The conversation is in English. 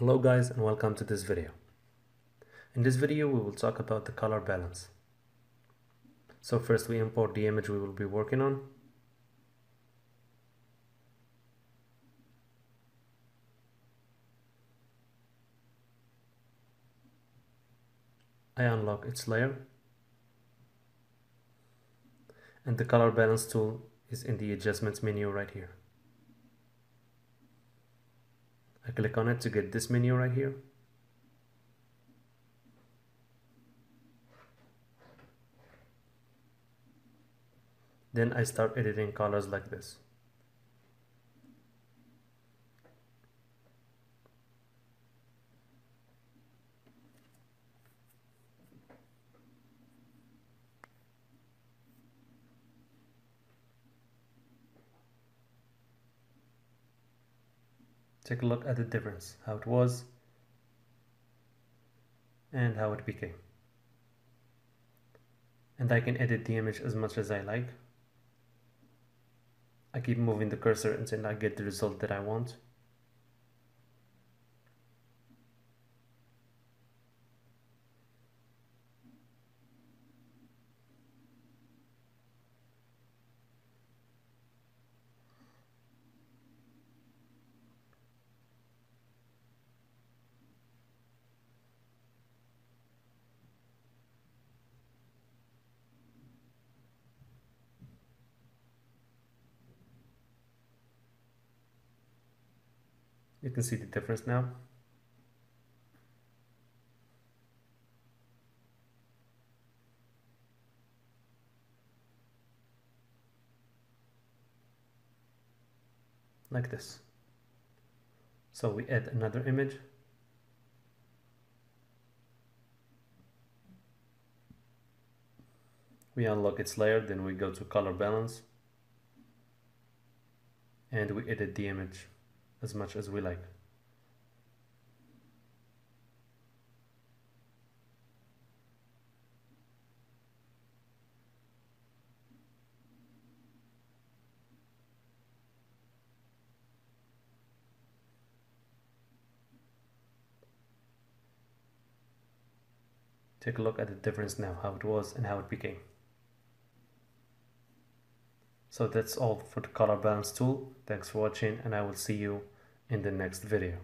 Hello guys, and welcome to this video. In this video we will talk about the color balance. So first we import the image we will be working on. I unlock its layer. And the color balance tool is in the adjustments menu right here. I click on it to get this menu right here. Then I start editing colors like this. Take a look at the difference, how it was and how it became. And I can edit the image as much as I like. I keep moving the cursor until I get the result that I want. You can see the difference now. Like this. So we add another image. We unlock its layer, then we go to color balance. And we edit the image as much as we like. Take a look at the difference now, how it was and how it became. So that's all for the color balance tool. Thanks for watching, and I will see you in the next video.